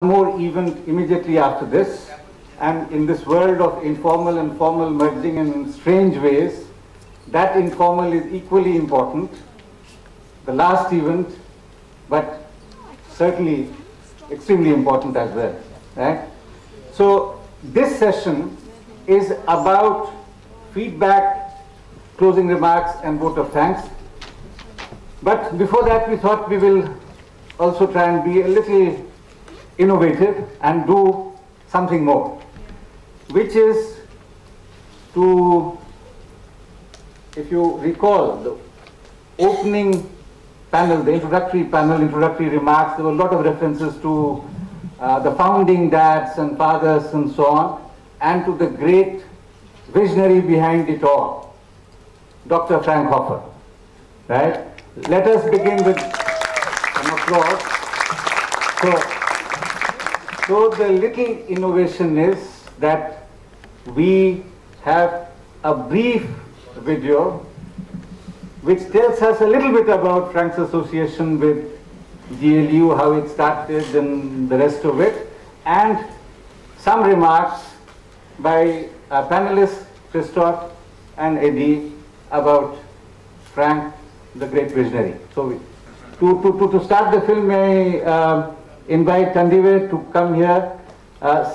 more event immediately after this, and in this world of informal and formal merging in strange ways, that informal is equally important. The last event, but certainly extremely important as well, right? So this session is about feedback, closing remarks, and vote of thanks. But before that, we thought we will also try and be a little innovative and do something more, which is to, if you recall, the opening panel, the introductory panel, introductory remarks, there were a lot of references to the founding dads and fathers and so on, and to the great visionary behind it all, Dr. Frank Hofer, right? Let us begin with an applause. So the little innovation is that we have a brief video which tells us a little bit about Frank's association with GLU, how it started and the rest of it, and some remarks by our panelists, Christoph and Eddie, about Frank, the great visionary. So to start the film, may I invite Tandive to come here,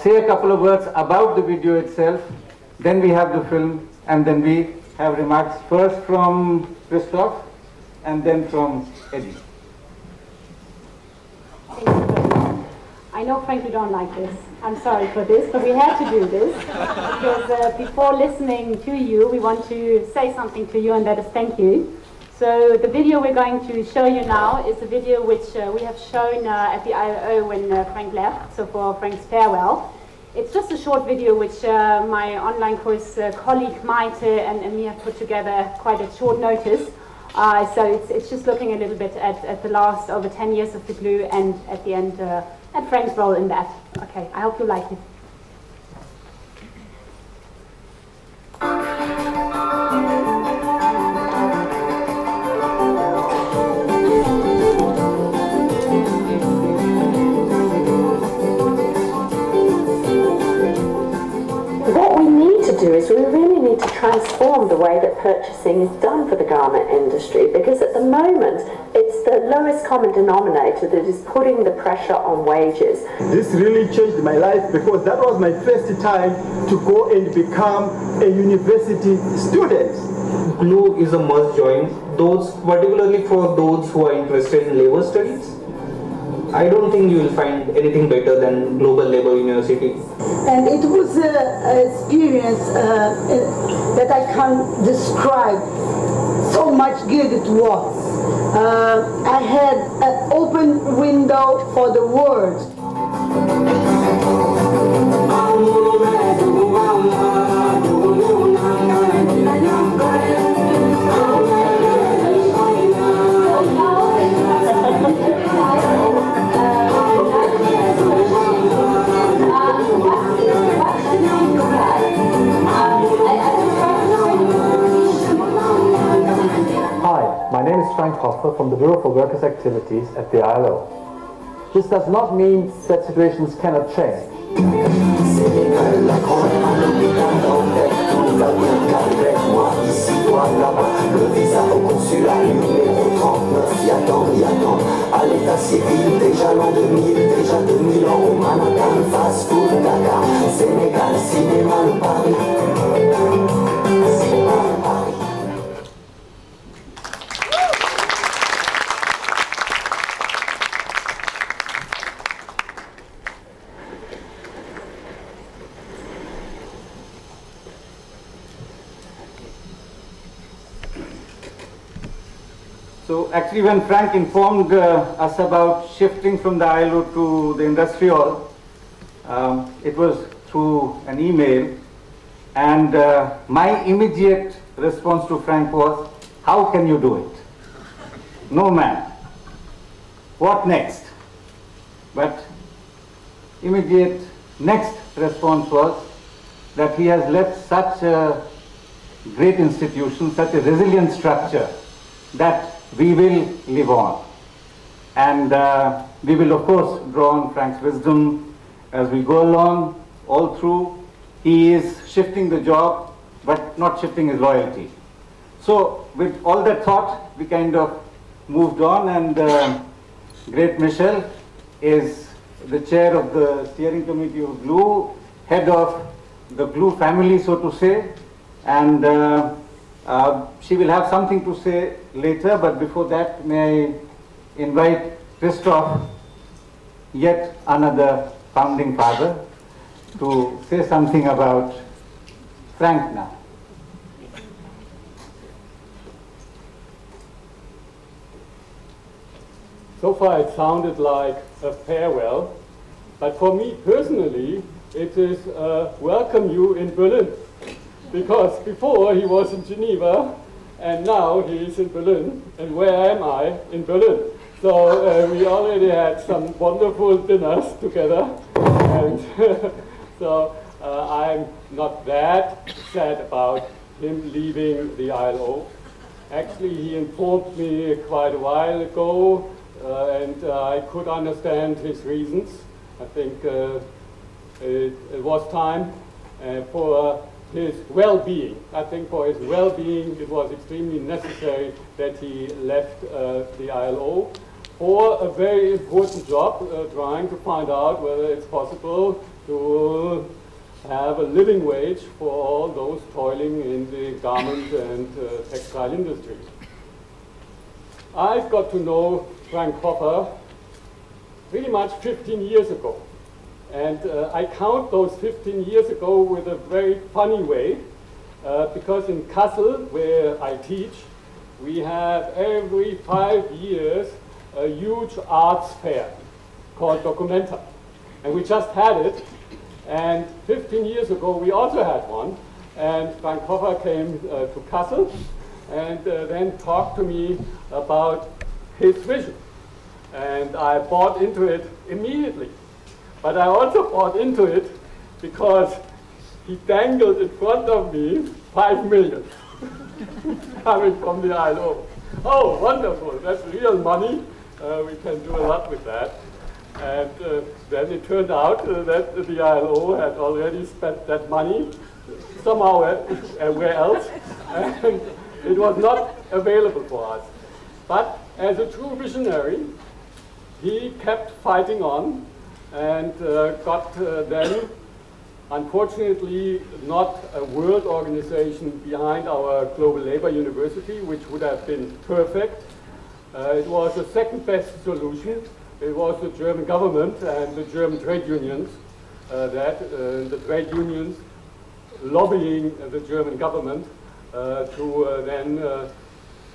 say a couple of words about the video itself, then we have the film, and then we have remarks first from Christoph and then from Eddie. I know, Frank, you don't like this. I'm sorry for this, but we had to do this because before listening to you, we want to say something to you, and that is thank you. So the video we're going to show you now is a video which we have shown at the ILO when Frank left, so for Frank's farewell. It's just a short video which my online course colleague Maite and me have put together quite at short notice. So it's just looking a little bit at the last over 10 years of the GLU, and at the end at Frank's role in that. Okay, I hope you like it. Is we really need to transform the way that purchasing is done for the garment industry, because at the moment it's the lowest common denominator that is putting the pressure on wages. This really changed my life because that was my first time to go and become a university student. GLU is a must join, particularly for those who are interested in labor studies. I don't think you will find anything better than Global Labour University. And it was an experience that I can't describe. So much good it was. I had an open window for the world. My name is Frank Hofer from the Bureau for Workers' Activities at the ILO. This does not mean that situations cannot change. So actually, when Frank informed us about shifting from the ILO to the industrial, it was through an email, and my immediate response to Frank was, how can you do it? No man. What next? But immediate next response was that he has left such a great institution, such a resilient structure, that we will live on. And we will, of course, draw on Frank's wisdom as we go along, all through. He is shifting the job, but not shifting his loyalty. So with all that thought, we kind of moved on, and great Michelle is the chair of the steering committee of GLU, head of the GLU family, so to say, and she will have something to say later, but before that, may I invite Christoph, yet another founding father, to say something about Frank now. So far it sounded like a farewell, but for me personally, it is welcome you in Berlin. Because before he was in Geneva, and now he is in Berlin, and where am I? In Berlin. So we already had some wonderful dinners together, and so I'm not that sad about him leaving the ILO. Actually, he informed me quite a while ago, and I could understand his reasons. I think it was time for his well-being. I think for his well-being, it was extremely necessary that he left the ILO for a very important job, trying to find out whether it's possible to have a living wage for all those toiling in the garment and textile industry. I've got to know Frank Hoffer pretty much 15 years ago. And I count those 15 years ago with a very funny way, because in Kassel, where I teach, we have every 5 years a huge arts fair called Documenta. And we just had it, and 15 years ago we also had one, and Frank Hoffer came to Kassel and then talked to me about his vision. And I bought into it immediately. But I also bought into it because he dangled in front of me 5 million coming from the ILO. Oh, wonderful, that's real money. We can do a lot with that. And then it turned out that the ILO had already spent that money somehow where else, and it was not available for us. But as a true visionary, he kept fighting on, and got then, unfortunately, not a world organization behind our Global Labor University, which would have been perfect. It was the second best solution. It was the German government and the German trade unions, the trade unions lobbying the German government to then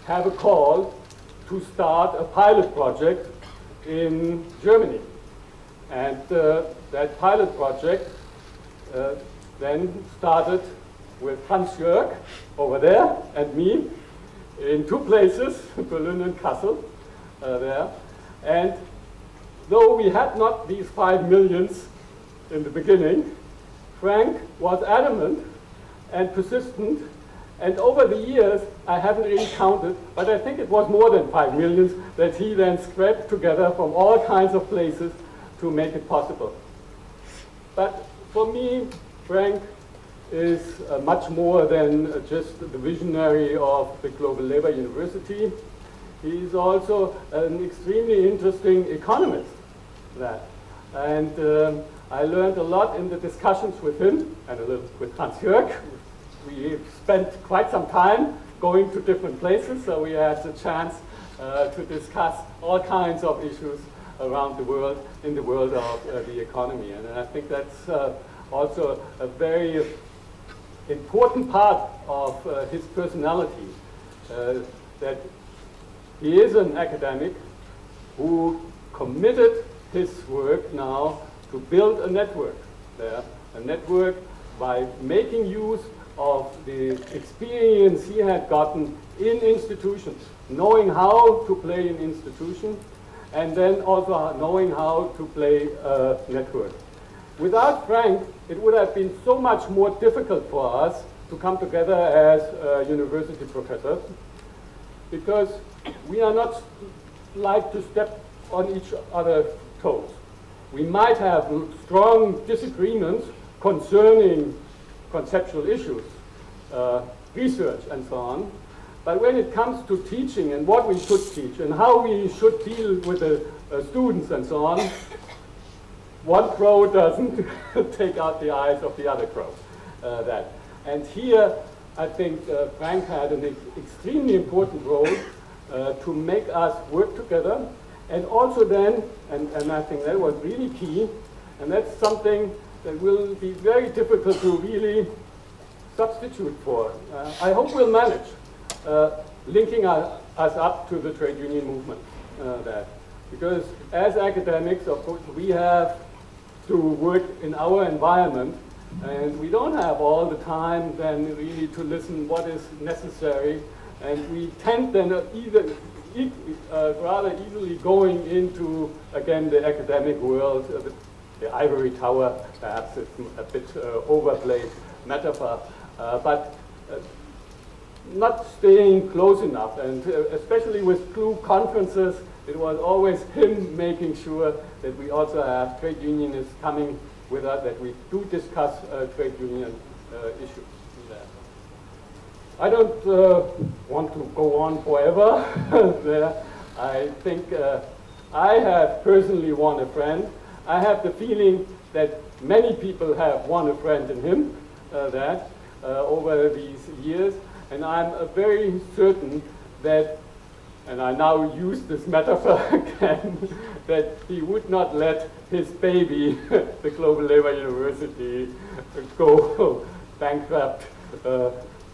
have a call to start a pilot project in Germany. And that pilot project then started with Hans-Jörg over there and me in 2 places, Berlin and Kassel there. And though we had not these 5 millions in the beginning, Frank was adamant and persistent. And over the years, I haven't really counted, but I think it was more than 5 millions that he then scraped together from all kinds of places to make it possible. But for me, Frank is much more than just the visionary of the Global Labor University. He is also an extremely interesting economist. And I learned a lot in the discussions with him and a little with Hans-Jörg. We spent quite some time going to different places, so we had the chance to discuss all kinds of issues around the world, in the world of the economy. And I think that's also a very important part of his personality, that he is an academic who committed his work now to build a network there, a network by making use of the experience he had gotten in institutions, knowing how to play an institution, and then also knowing how to play a network. Without Frank, it would have been so much more difficult for us to come together as university professors, because we are not like to step on each other's toes. We might have strong disagreements concerning conceptual issues, research and so on, but when it comes to teaching and what we should teach and how we should deal with the students and so on, one crow doesn't take out the eyes of the other crow. And here, I think Frank had an extremely important role to make us work together, and also then, and I think that was really key, and that's something that will be very difficult to really substitute for. I hope we'll manage linking us up to the trade union movement. Because as academics, of course, we have to work in our environment, and we don't have all the time then really to listen what is necessary, and we tend then rather easily going into, again, the academic world, the ivory tower, perhaps it's a bit overplayed metaphor, but not staying close enough, and especially with GLU conferences, it was always him making sure that we also have trade unionists coming with us, that we do discuss trade union issues. I don't want to go on forever there. I think I have personally won a friend. I have the feeling that many people have won a friend in him over these years, and I'm very certain that, and I now use this metaphor again, that he would not let his baby, the Global Labor University, go bankrupt,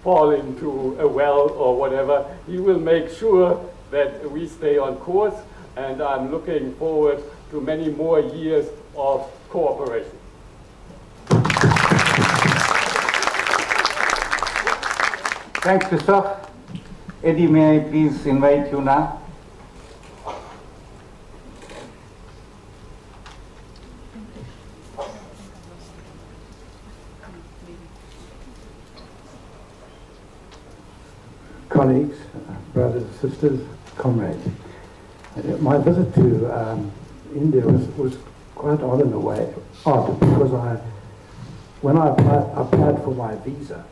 fall into a well or whatever. He will make sure that we stay on course, and I'm looking forward to many more years of cooperation. Thanks, Christoph. Eddie, may I please invite you now? Colleagues, brothers, sisters, comrades. My visit to India was quite odd in a way, because when I applied for my visa,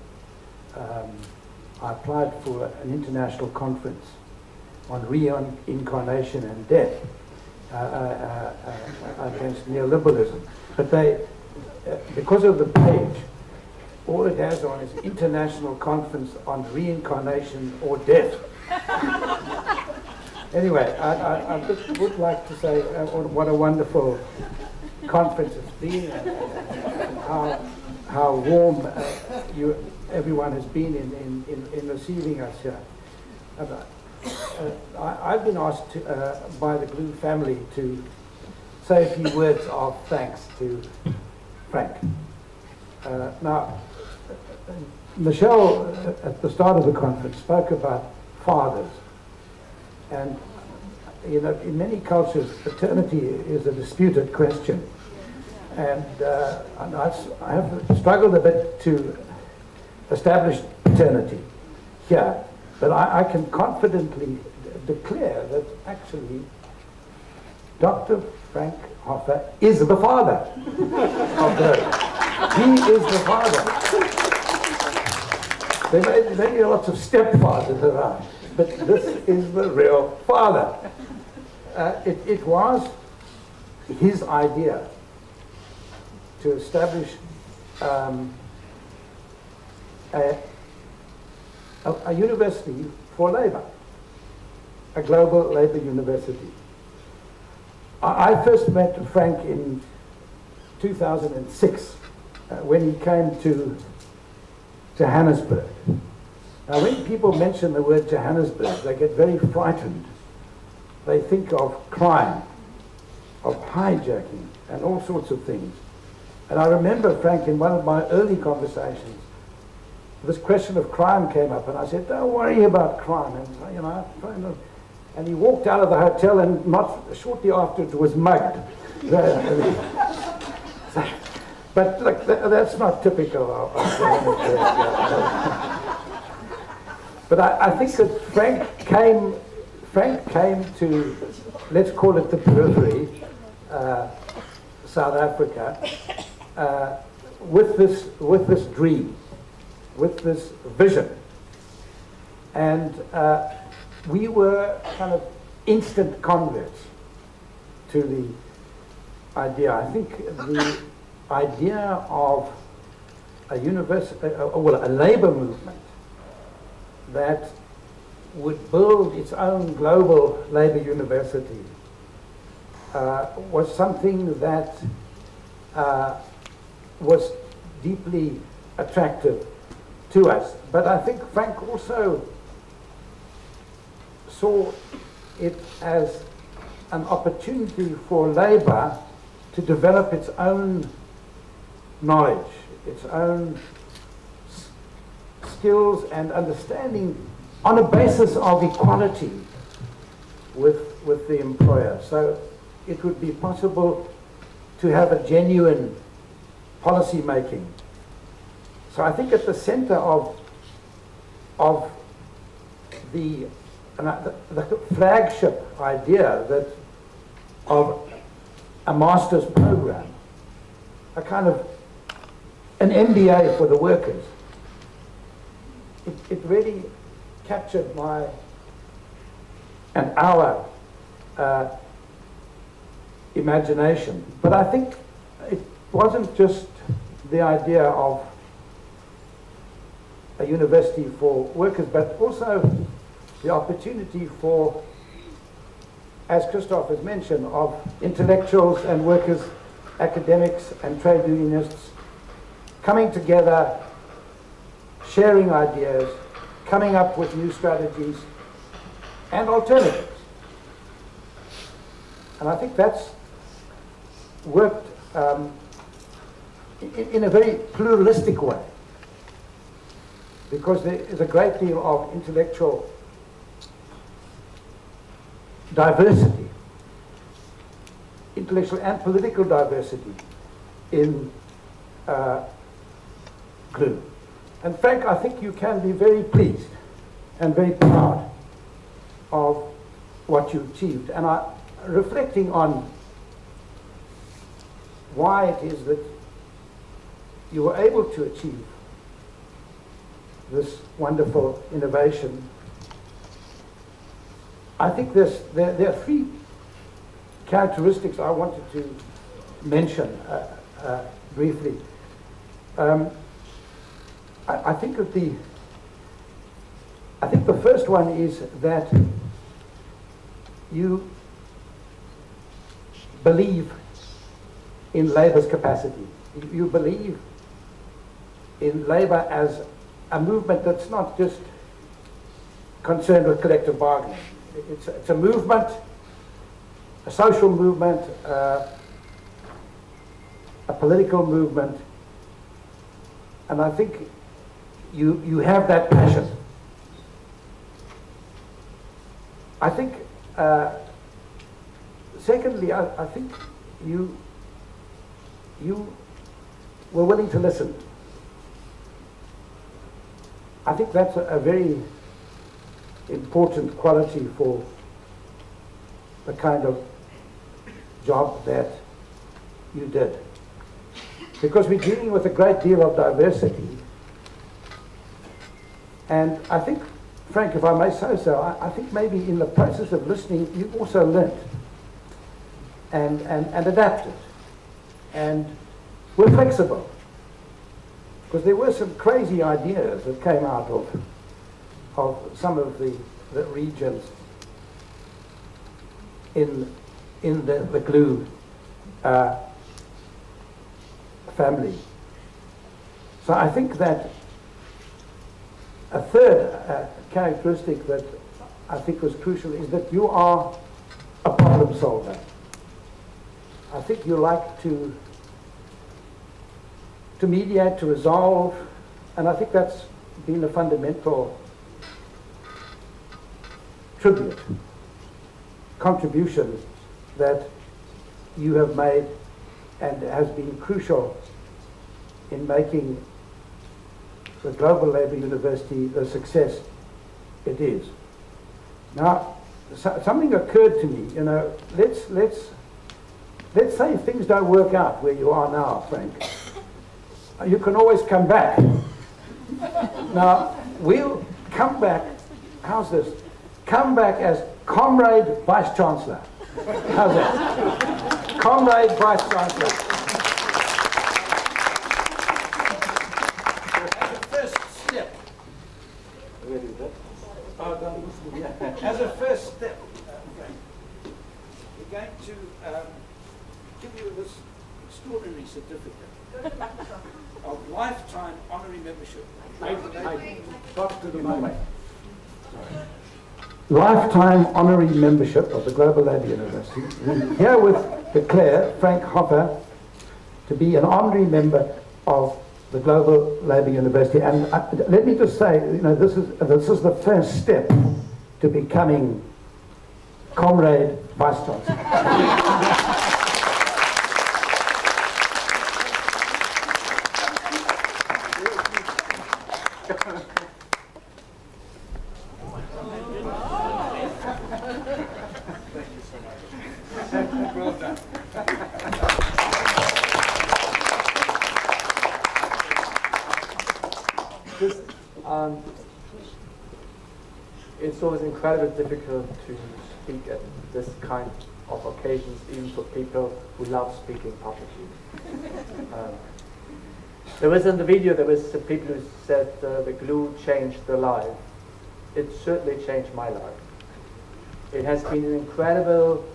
I applied for an international conference on reincarnation and death against neoliberalism. But because of the page, all it has on is International Conference on Reincarnation or Death. Anyway, I would like to say what a wonderful conference it's been, and how warm everyone has been in receiving us here. I've been asked by the GLU family to say a few words of thanks to Frank. Now, Michelle, at the start of the conference, spoke about fathers. And, you know, in many cultures, paternity is a disputed question. And I have struggled a bit to establish paternity here. But I can confidently declare that actually Dr. Frank Hoffer is the father of those. He is the father. There may be lots of stepfathers around, but this is the real father. It was his idea to establish a university for labor, a global labor university. I first met Frank in 2006 when he came to Johannesburg. Now, when people mention the word Johannesburg, they get very frightened. They think of crime, of hijacking, and all sorts of things. And I remember, Frank, in one of my early conversations, this question of crime came up, and I said, "Don't worry about crime." And you know, and he walked out of the hotel, and not shortly afterwards was mugged. But look, that's not typical of But I think that Frank came to let's call it the periphery, South Africa, with this dream, with this vision. And we were kind of instant converts to the idea. I think the idea of a a labor movement that would build its own global labor university was something that was deeply attractive to us. But I think Frank also saw it as an opportunity for labor to develop its own knowledge, its own skills and understanding on a basis of equality with the employer. So it would be possible to have a genuine policy making. So I think at the center of the flagship idea that of a master's program, a kind of an MBA for the workers, it really captured our imagination. But I think it wasn't just the idea of a university for workers, but also the opportunity for, as Christoph has mentioned, of intellectuals and workers, academics and trade unionists coming together, sharing ideas, coming up with new strategies and alternatives. And I think that's worked in a very pluralistic way, because there is a great deal of intellectual diversity, intellectual and political diversity in GLU. And Frank, I think you can be very pleased and very proud of what you achieved. And reflecting on why it is that you were able to achieve this wonderful innovation, I think there are three characteristics I wanted to mention briefly. I think the first one is that you believe in labor's capacity. You believe in labor as a movement that's not just concerned with collective bargaining. It's a movement, a social movement, a political movement, and I think you have that passion. I think, secondly, I think you were willing to listen. I think that's a very important quality for the kind of job that you did. Because we're dealing with a great deal of diversity. And I think, Frank, if I may say so, I think maybe in the process of listening, you also learnt and adapted and were flexible. Because there were some crazy ideas that came out of some of the regions in the GLU family. So I think that a third characteristic that I think was crucial is that you are a problem solver. I think you like to mediate, to resolve, and I think that's been a fundamental contribution that you have made and has been crucial in making the Global Labour University the success it is. Now, something occurred to me. You know, let's say things don't work out where you are now, Frank. You can always come back. Now, we'll come back. How's this? Come back as Comrade Vice Chancellor. How's that? Comrade Vice Chancellor. As a first step. Where is that? As a first step, we're going to give you this extraordinary certificate of lifetime honorary membership. I got to the moment. Lifetime honorary membership of the Global Labour University. Herewith declare Frank Hoffer to be an honorary member of the Global Labour University. And let me just say, you know, this is the first step to becoming Comrade Vice Chancellor. It's always incredibly difficult to speak at this kind of occasions, even for people who love speaking publicly. There was in the video, there was some people who said the glue changed their life. It certainly changed my life. It has been an incredible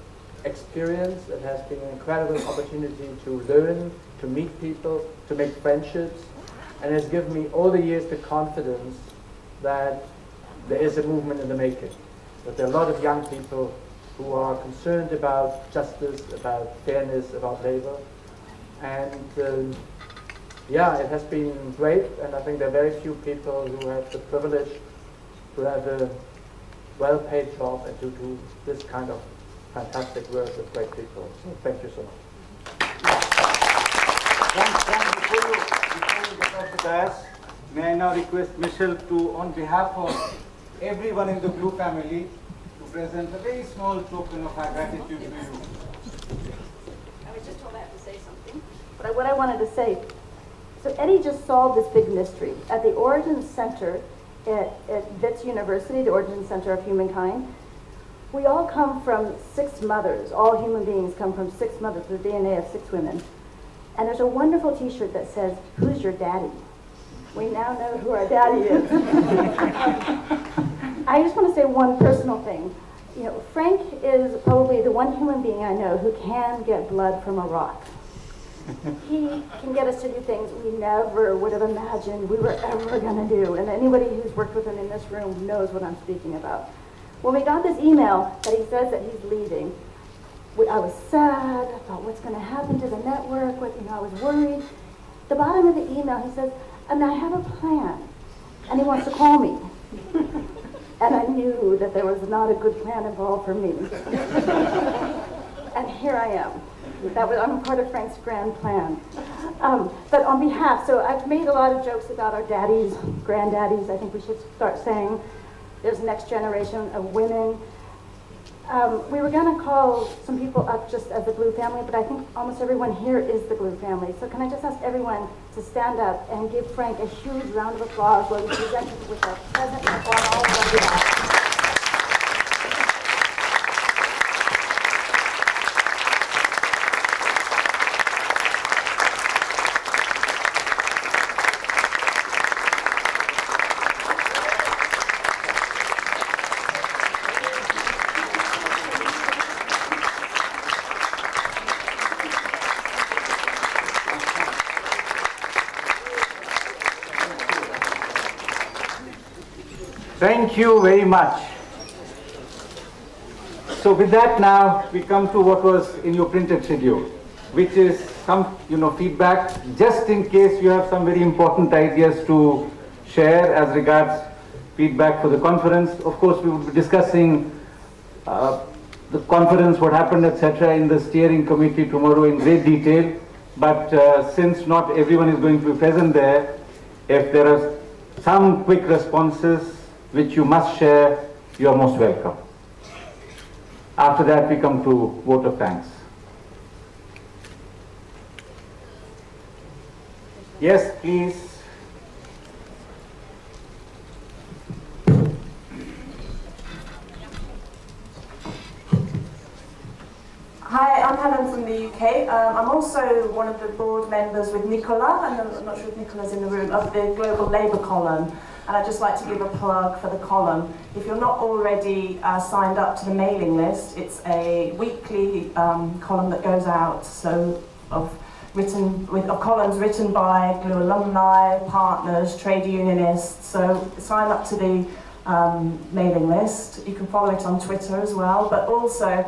experience. It has been an incredible opportunity to learn, to meet people, to make friendships, and it has given me all the years the confidence that there is a movement in the making, that there are a lot of young people who are concerned about justice, about fairness, about labor. And yeah, it has been great, and I think there are very few people who have the privilege to have a well-paid job and to do this kind of fantastic work with great people. So thank you so much. Before you get off the dais, may I now request Michelle to, on behalf of everyone in the GLU family, to present a very small token of our gratitude to you. I was just told I have to say something. But what I wanted to say, so Eddie just solved this big mystery. At the Origin Center at Wits University, the Origin Center of Humankind, we all come from 6 mothers. All human beings come from 6 mothers, the DNA of 6 women. And there's a wonderful t-shirt that says, "Who's your daddy?" We now know who our daddy is. I just want to say one personal thing. You know, Frank is probably the one human being I know who can get blood from a rock. He can get us to do things we never would have imagined we were ever going to do. And anybody who's worked with him in this room knows what I'm speaking about. When we got this email that he says that he's leaving, I was sad. I thought, what's going to happen to the network? I was worried. At the bottom of the email, he says, "And I have a plan." And he wants to call me. And I knew that there was not a good plan involved for me. And here I am. I'm part of Frank's grand plan. But on behalf, so I've made a lot of jokes about our daddies, granddaddies. I think we should start saying there's next generation of women. We were going to call some people up just as the GLU family, but I think almost everyone here is the GLU family. So can I just ask everyone to stand up and give Frank a huge round of applause while we present him with a present and applause all over the house. Thank you very much. So with that now, we come to what was in your printed schedule, which is some feedback, just in case you have some very important ideas to share as regards feedback for the conference. Of course, we will be discussing the conference, what happened, etc. in the steering committee tomorrow in great detail. But since not everyone is going to be present there, if there are some quick responses which you must share, you are most welcome. After that, we come to vote of thanks. Yes, please. Hi, I'm Helen from the UK. I'm also one of the board members with Nicola, and I'm not sure if Nicola's in the room, of the Global Labour column. And I'd just like to give a plug for the column. If you're not already signed up to the mailing list, it's a weekly column that goes out, so of columns written by GLU alumni, partners, trade unionists. So sign up to the mailing list. You can follow it on Twitter as well, but also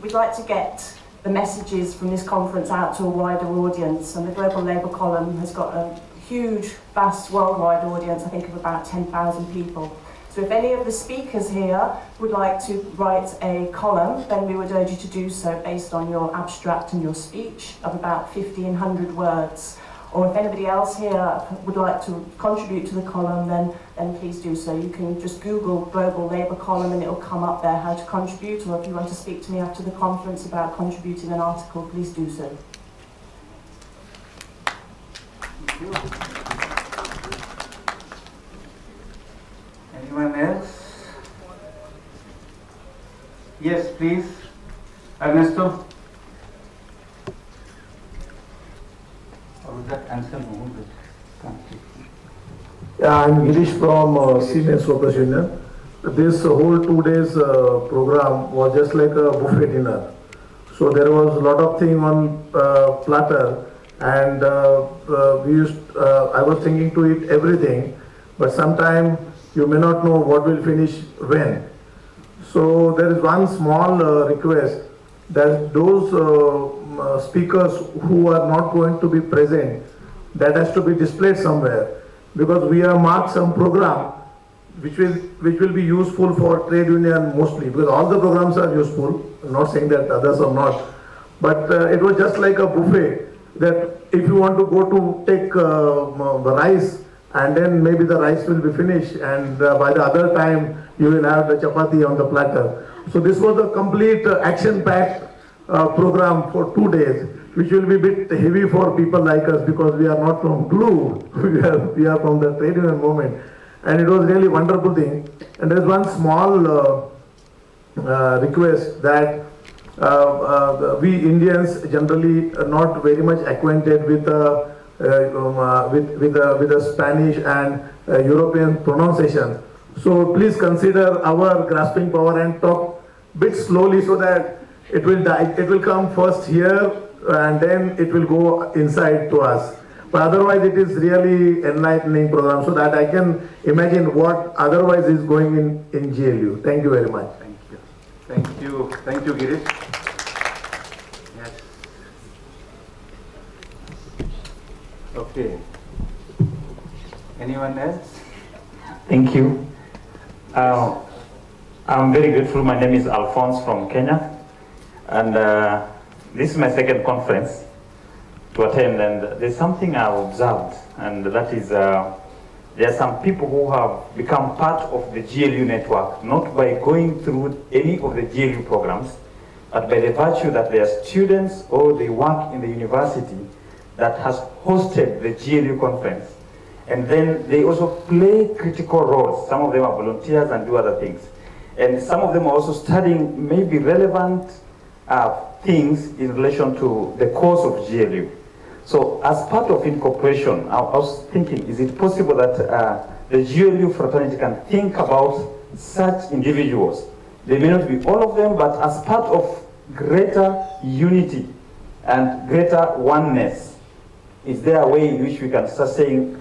we'd like to get the messages from this conference out to a wider audience, and the Global Labour column has got a huge, vast worldwide audience, I think of about 10,000 people. So if any of the speakers here would like to write a column, then we would urge you to do so based on your abstract and your speech of about 1,500 words. Or if anybody else here would like to contribute to the column, then please do so. You can just Google Global Labour column and it'll come up there how to contribute, or if you want to speak to me after the conference about contributing an article, please do so. Thank you. Anyone else? Yes, please. Ernesto? Or was that answer moved? Yeah, I'm Girish from Siemens Workers Union. This whole 2 days program was just like a buffet dinner. So there was a lot of things on platter, and I was thinking to eat everything, but sometimes you may not know what will finish when. So there is one small request that those speakers who are not going to be present, that has to be displayed somewhere, because we have marked some program which will be useful for trade union mostly, because all the programs are useful. I'm not saying that others are not, but it was just like a buffet, that if you want to go to take the rice, and then maybe the rice will be finished, and by the other time you will have the chapati on the platter. So this was a complete action-packed program for 2 days, which will be a bit heavy for people like us, because we are not from GLU, we are from the trade union movement. And it was really wonderful thing. And there is one small request that we Indians generally are not very much acquainted with the Spanish and European pronunciation. So please consider our grasping power and talk a bit slowly, so that it will come first here and then it will go inside to us. But otherwise it is really enlightening program, so that I can imagine what otherwise is going in GLU. Thank you very much. Thank you. Thank you. Thank you, Girish. Yes. Okay. Anyone else? Thank you. I'm very grateful. My name is Alphonse from Kenya, and this is my second conference to attend, and there's something I've observed, and that is there are some people who have become part of the GLU network, not by going through any of the GLU programs, but by the virtue that they are students or they work in the university that has hosted the GLU conference. And then they also play critical roles. Some of them are volunteers and do other things. And some of them are also studying maybe relevant things in relation to the course of GLU. So as part of incorporation, I was thinking, is it possible that the GLU fraternity can think about such individuals? They may not be all of them, but as part of greater unity and greater oneness, is there a way in which we can start saying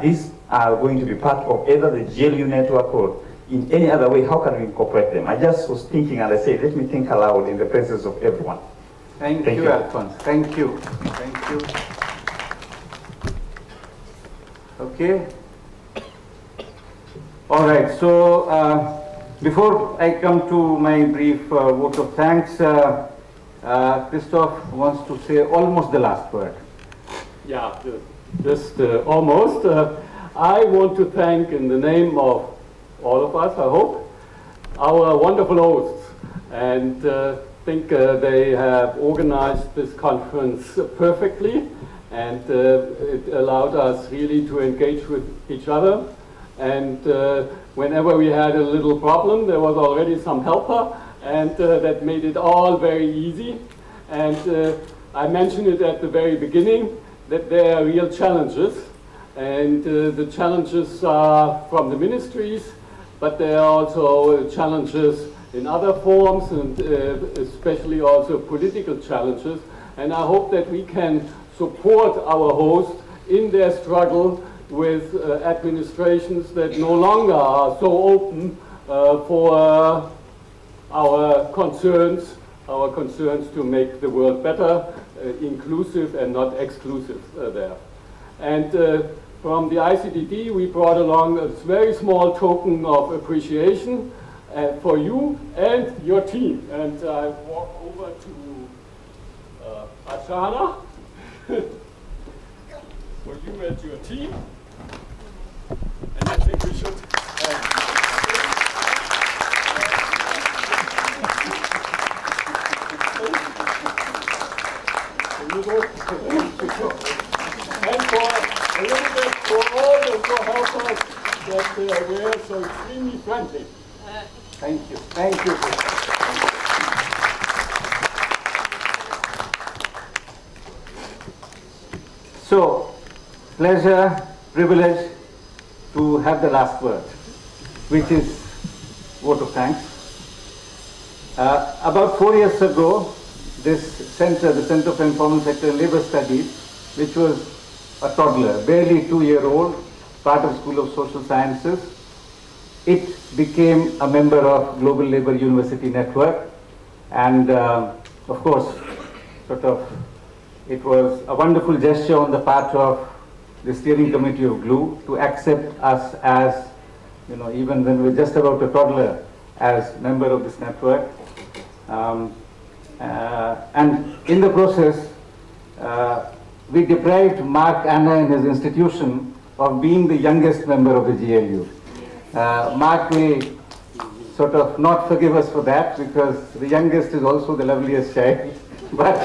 these are going to be part of either the GLU network or in any other way? How can we incorporate them? I just was thinking, and I said, let me think aloud in the presence of everyone. Thank you, Alphonse. Thank you. Thank you. Okay. All right. So before I come to my brief vote of thanks, Christoph wants to say almost the last word. Yeah, just almost. I want to thank, in the name of all of us, I hope, our wonderful hosts. and think they have organized this conference perfectly, and it allowed us really to engage with each other. And whenever we had a little problem, there was already some helper, and that made it all very easy. And I mentioned it at the very beginning, that there are real challenges. And the challenges are from the ministries, but there are also challenges in other forms, and especially also political challenges. And I hope that we can support our host in their struggle with administrations that no longer are so open for our concerns to make the world better, inclusive and not exclusive there. And from the ICDD, we brought along a very small token of appreciation for you and your team. And I walk over to Ashana for you and your team. And I think we should. And for a little bit for all the helpers that were so extremely friendly. Thank you. Thank you. So, pleasure, privilege to have the last word, which is vote of thanks. About 4 years ago, this center, the Center for Informal Sector and Labor Studies, which was a toddler, barely 2-year-old, part of School of Social Sciences, it became a member of Global Labour University Network, and of course, it was a wonderful gesture on the part of the steering committee of GLU to accept us as, even when we were just about a toddler, as member of this network. And in the process, we deprived Mark Anna and his institution of being the youngest member of the GLU. Mark will sort of not forgive us for that, because the youngest is also the loveliest child, but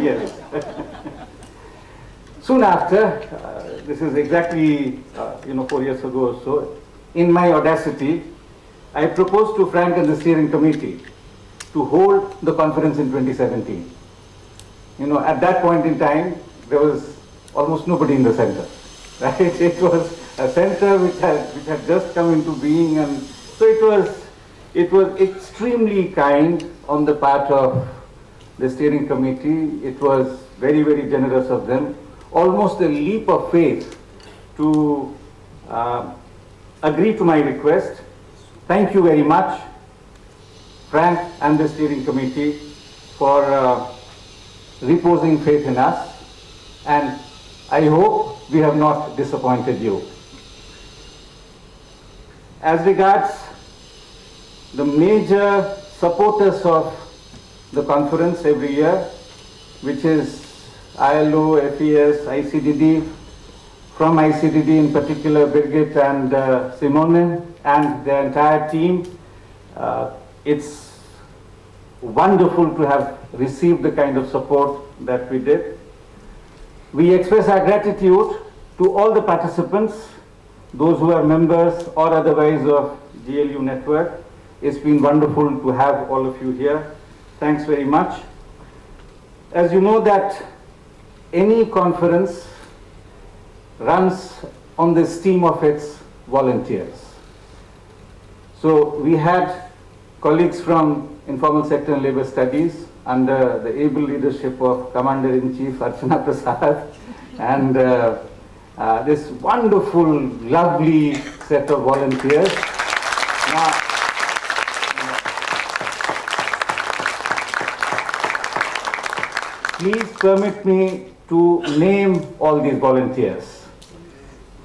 yes. Soon after, this is exactly 4 years ago or so, in my audacity, I proposed to Frank and the steering committee to hold the conference in 2017. At that point in time, there was almost nobody in the center. Right? It was a center which had just come into being, and so it was extremely kind on the part of the steering committee. It was very, very generous of them. Almost a leap of faith to agree to my request. Thank you very much, Frank and the steering committee, for reposing faith in us, and I hope we have not disappointed you. As regards the major supporters of the conference every year, which is ILO, FES, ICDD, from ICDD in particular, Birgit and Simone and the entire team, it's wonderful to have received the kind of support that we did. We express our gratitude to all the participants, those who are members or otherwise of GLU network. It's been wonderful to have all of you here. Thanks very much. As you know that any conference runs on the steam of its volunteers. So we had colleagues from Informal Sector and Labor Studies under the able leadership of Commander-in-Chief Archana Prasad, and this wonderful, lovely set of volunteers. Now, please permit me to name all these volunteers.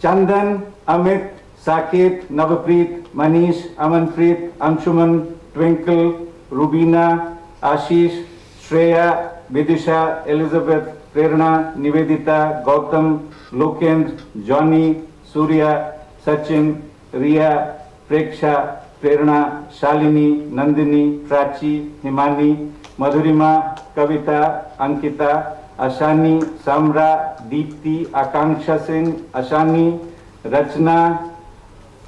Chandan, Amit, Saket, Navapreet, Manish, Amanpreet, Anshuman, Twinkle, Rubina, Ashish, Shreya, Vidisha, Elizabeth, Prerna, Nivedita, Gautam, Lokendra, Johnny, Surya, Sachin, Ria, Preksha, Prerna, Shalini, Nandini, Prachi, Himani, Madhurima, Kavita, Ankita, Ashani, Samra, Deepti, Akanksha Singh, Ashani, Rachna,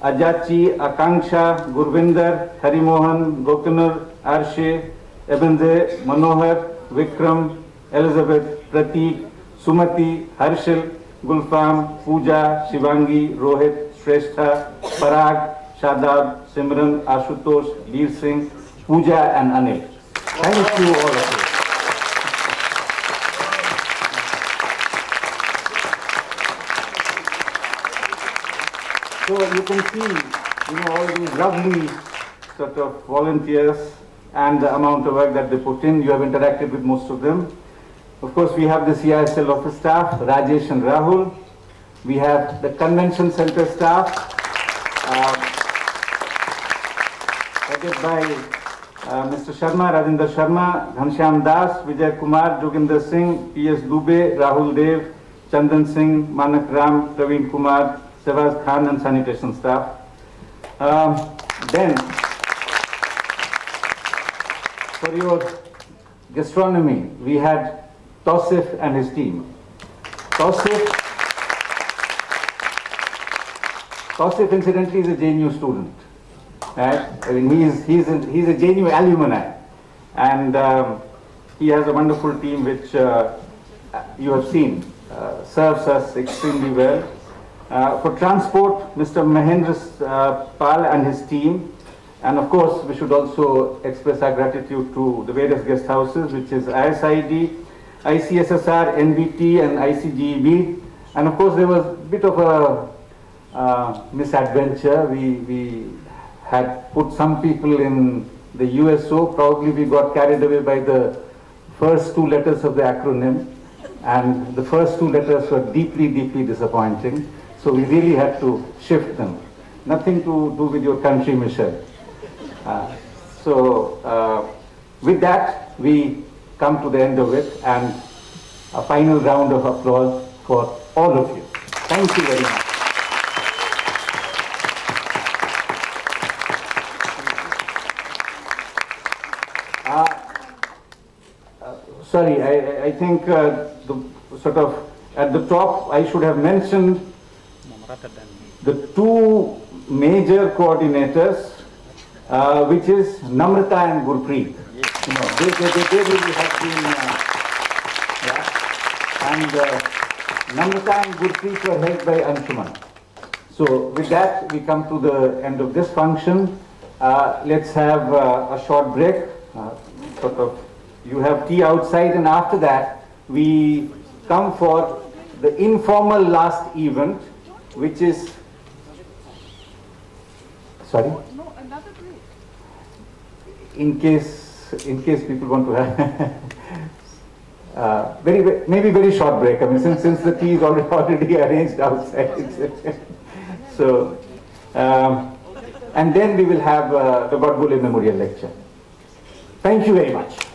Ajachi, Akanksha, Gurvinder, Harimohan, Gokunur, Arshe, Ebenze, Manohar, Vikram, Elizabeth, Pratik, Sumati, Harshil, Gulfam, Pooja, Shivangi, Rohit, Shrestha, Parag, Shadab, Simran, Ashutosh, Veer Singh, Pooja and Anil. Thank you all of you. So you can see, all these lovely sort of volunteers and the amount of work that they put in. You have interacted with most of them. Of course, we have the CISL office staff, Rajesh and Rahul. We have the convention center staff, headed by Mr. Sharma, Rajinder Sharma, Ghanshyam Das, Vijay Kumar, Joginder Singh, P.S. Dubey, Rahul Dev, Chandan Singh, Manak Ram, Praveen Kumar, Sevaz Khan and sanitation staff. Then, for your gastronomy, we had Tausif and his team. Tausif incidentally is a JNU student. Right? I mean, he's a JNU alumni, and he has a wonderful team which you have seen serves us extremely well. For transport, Mr. Mahendra Pal and his team, and of course we should also express our gratitude to the various guest houses, which is ISID, ICSSR, NBT and ICGEB, and of course there was a bit of a misadventure. We had put some people in the USO. Probably we got carried away by the first two letters of the acronym, and the first two letters were deeply, deeply disappointing. So we really had to shift them. Nothing to do with your country, Michelle. With that, we come to the end of it, and a final round of applause for all of you. Thank you very much. Sorry, I think the sort of at the top I should have mentioned the two major coordinators, which is Namrata and Gurpreet. They really have been, and Namrata and Gurpreet were held by Anshuman. So with that, we come to the end of this function. Let's have a short break. You have tea outside, and after that, we come for the informal last event, which is, sorry? No, another break. In case people want to have maybe very short break. I mean, since the tea is already arranged outside. So, and then we will have the God Bole Memorial Lecture. Thank you very much.